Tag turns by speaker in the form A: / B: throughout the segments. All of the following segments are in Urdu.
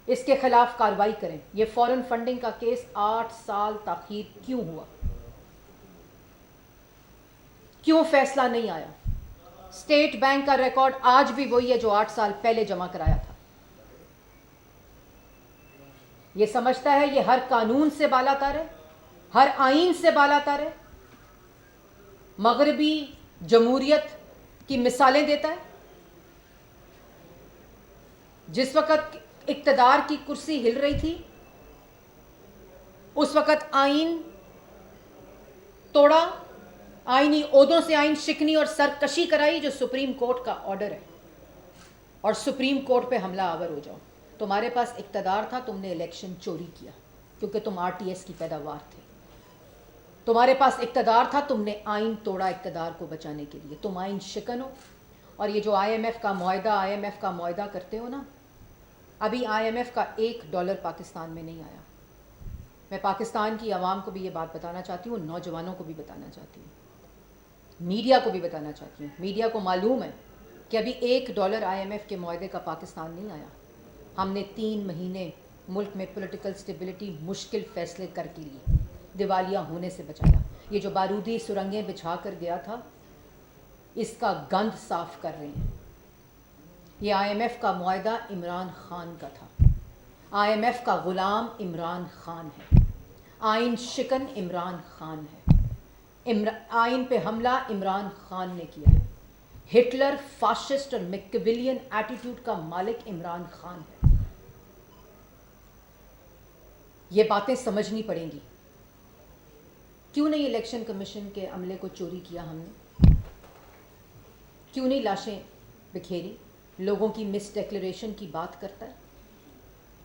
A: اس کے خلاف کارروائی کریں. یہ فورن فنڈنگ کا کیس 8 سال تاخیر کیوں ہوا؟ کیوں فیصلہ نہیں آیا؟ اسٹیٹ بینک کا ریکارڈ آج بھی وہی ہے جو 8 سال پہلے جمع کرایا تھا. یہ سمجھتا ہے یہ ہر قانون سے بالا تر ہے، ہر آئین سے بالا تر ہے، مغربی جمہوریت کی مثالیں دیتا ہے. جس وقت اقتدار کی کرسی ہل رہی تھی اس وقت آئین توڑا، آئینی عہدوں سے آئین شکنی اور سرکشی کرائی، جو سپریم کورٹ کا آرڈر ہے، اور سپریم کورٹ پہ حملہ آور ہو جاؤ. تمہارے پاس اقتدار تھا، تم نے الیکشن چوری کیا کیونکہ تم RTS کی پیداوار تھے. تمہارے پاس اقتدار تھا، تم نے آئین توڑا اقتدار کو بچانے کے لیے. تم آئین شکن ہو. اور یہ جو IMF کا معاہدہ کرتے ہو نا، ابھی IMF کا $1 پاکستان میں نہیں آیا. میں پاکستان کی عوام کو بھی یہ بات بتانا چاہتی ہوں، نوجوانوں کو بھی بتانا چاہتی ہوں، میڈیا کو بھی بتانا چاہتی ہوں. میڈیا کو معلوم ہے کہ ابھی $1 IMF کے معاہدے کا پاکستان نہیں آیا. ہم نے 3 مہینے ملک میں پولیٹیکل سٹیبلٹی مشکل فیصلے کر کے لیے دیوالیہ ہونے سے بچایا. یہ جو بارودی سرنگیں بچھا کر گیا تھا اس کا گند صاف کر رہے ہیں. یہ IMF کا معاہدہ عمران خان کا تھا. IMF کا غلام عمران خان ہے. آئین شکن عمران خان ہے. آئین پہ حملہ عمران خان نے کیا ہے. ہٹلر، فاشسٹ اور میکیویلین ایٹیٹیوڈ کا مالک عمران خان ہے. یہ باتیں سمجھنی پڑیں گی. کیوں نہیں الیکشن کمیشن کے عملے کو چوری کیا ہم نے؟ کیوں نہیں لاشیں بکھیری؟ لوگوں کی مس ڈیکلیریشن کی بات کرتا ہے،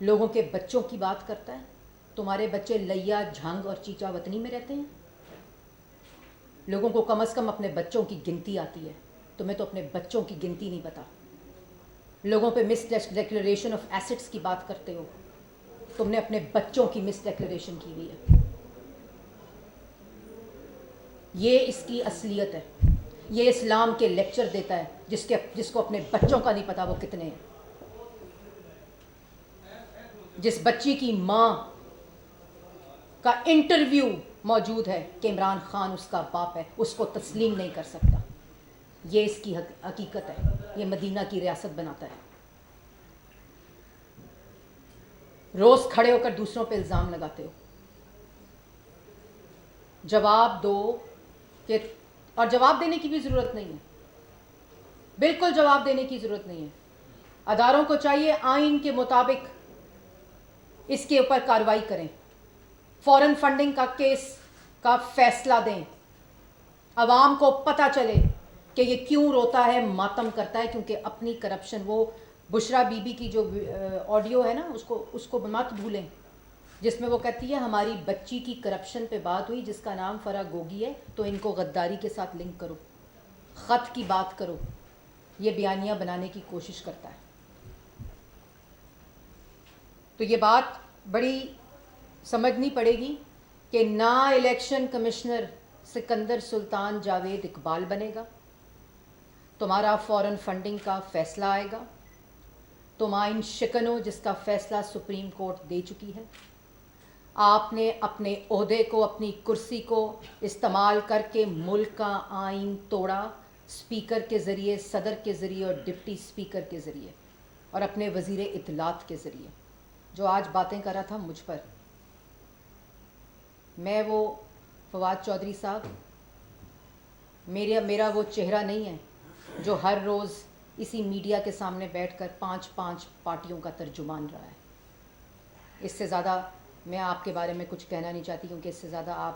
A: لوگوں کے بچوں کی بات کرتا ہے. تمہارے بچے لیا، جھنگ اور چیچا وطنی میں رہتے ہیں. لوگوں کو کم از کم اپنے بچوں کی گنتی آتی ہے، تمہیں تو اپنے بچوں کی گنتی نہیں پتا. لوگوں پہ مس ڈیکلیریشن آف ایسٹس کی بات کرتے ہو، تم نے اپنے بچوں کی مس ڈیکلیریشن کی ہوئی ہے. یہ اس کی اصلیت ہے. یہ اسلام کے لیکچر دیتا ہے جس کو اپنے بچوں کا نہیں پتا وہ کتنے ہیں. جس بچی کی ماں کا انٹرویو موجود ہے کہ عمران خان اس کا باپ ہے، اس کو تسلیم نہیں کر سکتا. یہ اس کی حقیقت ہے. یہ مدینہ کی ریاست بناتا ہے. روز کھڑے ہو کر دوسروں پہ الزام لگاتے ہو. جواب دو کہ، اور جواب دینے کی بھی ضرورت نہیں ہے، بالکل جواب دینے کی ضرورت نہیں ہے. اداروں کو چاہیے آئین کے مطابق اس کے اوپر کارروائی کریں. فورن فنڈنگ کا کیس کا فیصلہ دیں. عوام کو پتہ چلے کہ یہ کیوں روتا ہے، ماتم کرتا ہے، کیونکہ اپنی کرپشن. وہ بشرا بی بی کی جو آڈیو ہے نا، اس کو مت بھولیں، جس میں وہ کہتی ہے ہماری بچی کی کرپشن پہ بات ہوئی جس کا نام فرح گوگی ہے، تو ان کو غداری کے ساتھ لنک کرو، خط کی بات کرو. یہ بیانیہ بنانے کی کوشش کرتا ہے. تو یہ بات بڑی سمجھنی پڑے گی کہ نہ الیکشن کمشنر سکندر سلطان جاوید اقبال بنے گا. تمہارا فورن فنڈنگ کا فیصلہ آئے گا. تم آئین شکن ہو جس کا فیصلہ سپریم کورٹ دے چکی ہے. آپ نے اپنے عہدے کو، اپنی کرسی کو استعمال کر کے ملک کا آئین توڑا، اسپیکر کے ذریعے، صدر کے ذریعے اور ڈپٹی اسپیکر کے ذریعے، اور اپنے وزیر اطلاعات کے ذریعے. جو آج باتیں کر رہا تھا مجھ پر، میں وہ فواد چودھری صاحب، میرا وہ چہرہ نہیں ہے جو ہر روز اسی میڈیا کے سامنے بیٹھ کر 5 پارٹیوں کا ترجمان رہا ہے. اس سے زیادہ میں آپ کے بارے میں کچھ کہنا نہیں چاہتی، کیونکہ اس سے زیادہ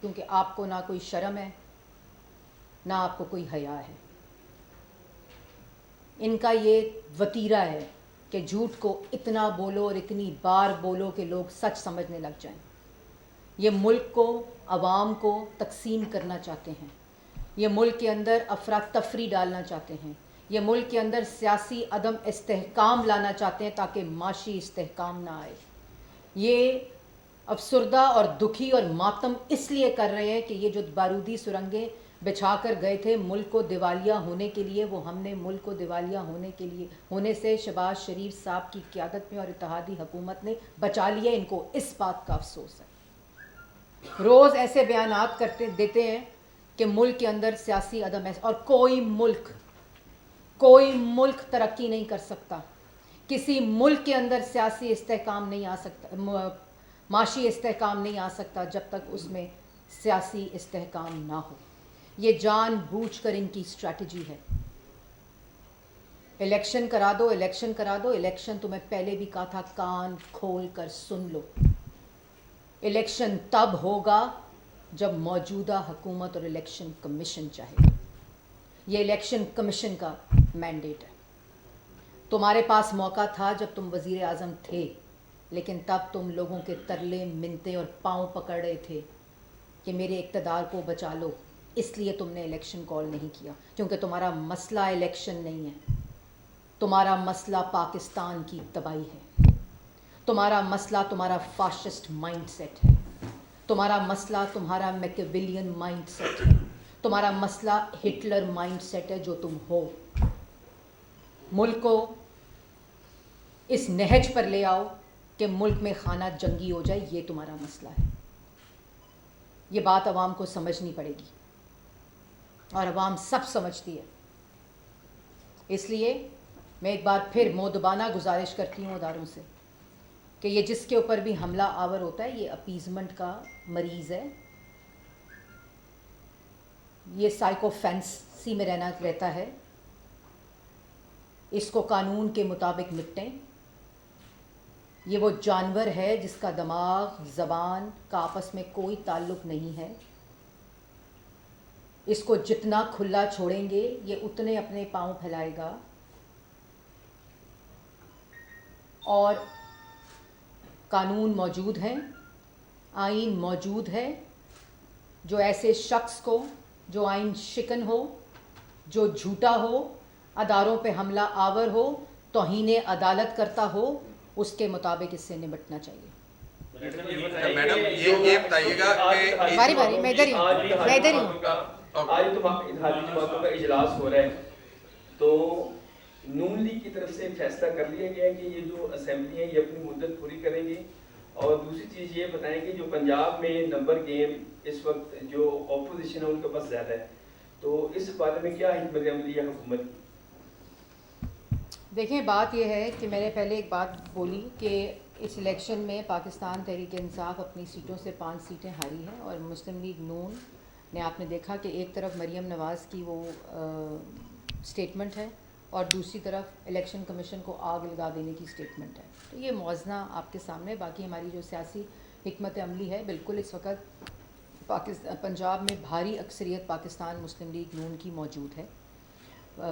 A: کیونکہ آپ کو نہ کوئی شرم ہے، نہ آپ کو کوئی حیا ہے. ان کا یہ وتیرہ ہے کہ جھوٹ کو اتنا بولو اور اتنی بار بولو کہ لوگ سچ سمجھنے لگ جائیں. یہ ملک کو، عوام کو تقسیم کرنا چاہتے ہیں. یہ ملک کے اندر افراتفری ڈالنا چاہتے ہیں. یہ ملک کے اندر سیاسی عدم استحکام لانا چاہتے ہیں تاکہ معاشی استحکام نہ آئے. یہ افسردہ اور دکھی اور ماتم اس لیے کر رہے ہیں کہ یہ جو بارودی سرنگیں بچھا کر گئے تھے ملک کو دیوالیہ ہونے کے لیے. وہ ہم نے ملک کو دیوالیہ ہونے سے شہباز شریف صاحب کی قیادت میں اور اتحادی حکومت نے بچا لیا. ان کو اس بات کا افسوس ہے. روز ایسے بیانات دیتے ہیں کہ ملک کے اندر سیاسی عدم ہے, اور کوئی ملک ترقی نہیں کر سکتا. کسی ملک کے اندر سیاسی استحکام نہیں آ سکتا, معاشی استحکام نہیں آ سکتا جب تک اس میں سیاسی استحکام نہ ہو. یہ جان بوجھ کر ان کی اسٹریٹجی ہے. الیکشن کرا دو, الیکشن کرا دو. الیکشن تو میں پہلے بھی کہا تھا, کان کھول کر سن لو. الیکشن تب ہوگا جب موجودہ حکومت اور الیکشن کمیشن چاہے. یہ الیکشن کمیشن کا مینڈیٹ ہے. تمہارے پاس موقع تھا جب تم وزیر اعظم تھے, لیکن تب تم لوگوں کے ترلے منتیں اور پاؤں پکڑ رہے تھے کہ میرے اقتدار کو بچا لو. اس لیے تم نے الیکشن کال نہیں کیا, کیونکہ تمہارا مسئلہ الیکشن نہیں ہے. تمہارا مسئلہ پاکستان کی تباہی ہے. تمہارا مسئلہ تمہارا فاشسٹ مائنڈ سیٹ ہے. تمہارا مسئلہ تمہارا میکیویلین مائنڈ سیٹ ہے. تمہارا مسئلہ ہٹلر مائنڈ سیٹ ہے جو تم ہو. ملک کو اس نہج پر لے آؤ کہ ملک میں خانہ جنگی ہو جائے. یہ تمہارا مسئلہ ہے. یہ بات عوام کو سمجھنی پڑے گی, اور عوام سب سمجھتی ہے. اس لیے میں ایک بار پھر مؤدبانہ گزارش کرتی ہوں اداروں سے کہ یہ جس کے اوپر بھی حملہ آور ہوتا ہے, یہ اپیزمنٹ کا مریض ہے. یہ سائیکو فینسی میں رہتا ہے. اس کو قانون کے مطابق نپٹیں. یہ وہ جانور ہے جس کا دماغ زبان کا آپس میں کوئی تعلق نہیں ہے. اس کو جتنا کھلا چھوڑیں گے یہ اتنے اپنے پاؤں پھیلائے گا. اور قانون موجود ہیں, آئین موجود ہے. جو ایسے شخص کو جو آئین شکن ہو, جو جھوٹا ہو, اداروں پہ حملہ آور ہو, توہین عدالت کرتا ہو, اس کے مطابق اس سے نمٹنا چاہیے.
B: میڈم یہ بتائیے گا کہ
A: باری باری میں ادھر ہی ہوں.
C: آج تو اتحادی جماعتوں کا اجلاس ہو رہا ہے, تو نون لیگ کی طرف سے فیصلہ کر لیا گیا ہے کہ یہ جو اسمبلی ہیں یہ اپنی مدت پوری کریں گے. اور دوسری چیز یہ بتائیں کہ جو پنجاب میں نمبر گیم اس وقت جو اپوزیشن ہے ان کے پاس زیادہ ہے, تو اس بارے میں کیا حکمت عملی ہے حکومت کی؟
A: دیکھیں, بات یہ ہے کہ میں نے پہلے ایک بات بولی کہ اس الیکشن میں پاکستان تحریک انصاف اپنی سیٹوں سے 5 سیٹیں ہاری ہیں, اور مسلم لیگ نون نے آپ نے دیکھا کہ ایک طرف مریم نواز کی وہ سٹیٹمنٹ ہے, اور دوسری طرف الیکشن کمیشن کو آگ لگا دینے کی سٹیٹمنٹ ہے. تو یہ موازنہ آپ کے سامنے. باقی ہماری جو سیاسی حکمت عملی ہے, بالکل اس وقت پنجاب میں بھاری اکثریت پاکستان مسلم لیگ نون کی موجود ہے,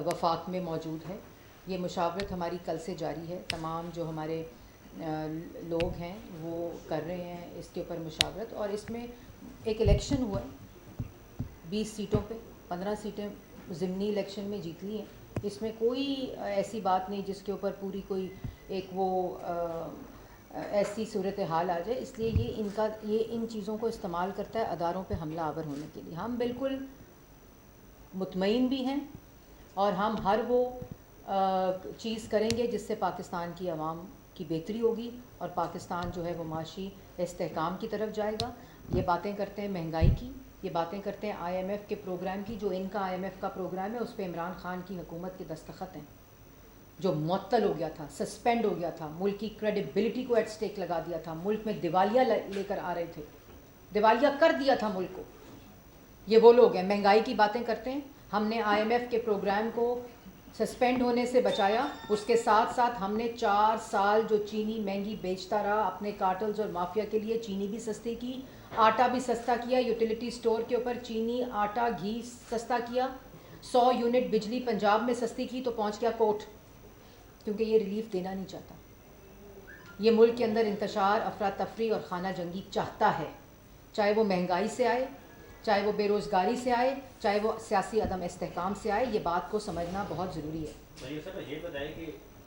A: وفاق میں موجود ہے. یہ مشاورت ہماری کل سے جاری ہے. تمام جو ہمارے لوگ ہیں وہ کر رہے ہیں اس کے اوپر مشاورت. اور اس میں ایک الیکشن ہوا ہے 20 سیٹوں پہ, 15 سیٹیں ضمنی الیکشن میں جیت لی ہیں. اس میں کوئی ایسی بات نہیں جس کے اوپر پوری کوئی ایک وہ ایسی صورتحال آ جائے. اس لیے یہ ان چیزوں کو استعمال کرتا ہے اداروں پہ حملہ آور ہونے کے لیے. ہم بالکل مطمئن بھی ہیں, اور ہم ہر وہ چیز کریں گے جس سے پاکستان کی عوام کی بہتری ہوگی, اور پاکستان جو ہے وہ معاشی استحکام کی طرف جائے گا. یہ باتیں کرتے ہیں مہنگائی کی, یہ باتیں کرتے ہیں آئی ایم ایف کے پروگرام کی. جو ان کا آئی ایم ایف کا پروگرام ہے اس پہ عمران خان کی حکومت کے دستخط ہیں, جو معطل ہو گیا تھا, سسپینڈ ہو گیا تھا, ملک کی کریڈیبلٹی کو ایٹ سٹیک لگا دیا تھا, ملک میں دیوالیہ لے کر آ رہے تھے, دیوالیہ کر دیا تھا ملک کو. یہ وہ لوگ ہیں مہنگائی کی باتیں کرتے ہیں. ہم نے آئی ایم ایف کے پروگرام کو سسپینڈ ہونے سے بچایا. اس کے ساتھ ساتھ ہم نے 4 سال جو چینی مہنگی بیچتا رہا اپنے کارٹلز اور مافیا کے لیے, چینی بھی سستی کی, آٹا بھی سستا کیا. یوٹیلیٹی سٹور کے اوپر چینی, آٹا, گھی سستا کیا. 100 یونٹ بجلی پنجاب میں سستی کی تو پہنچ گیا کوٹ, کیونکہ یہ ریلیف دینا نہیں چاہتا. یہ ملک کے اندر انتشار, افراتفری اور خانہ جنگی چاہتا ہے, چاہے وہ مہنگائی سے آئے, چاہے وہ بے روزگاری سے آئے, چاہے وہ سیاسی عدم استحکام سے آئے. یہ بات کو سمجھنا بہت ضروری ہے.
D: یہ بتائیں کہ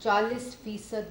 A: 40%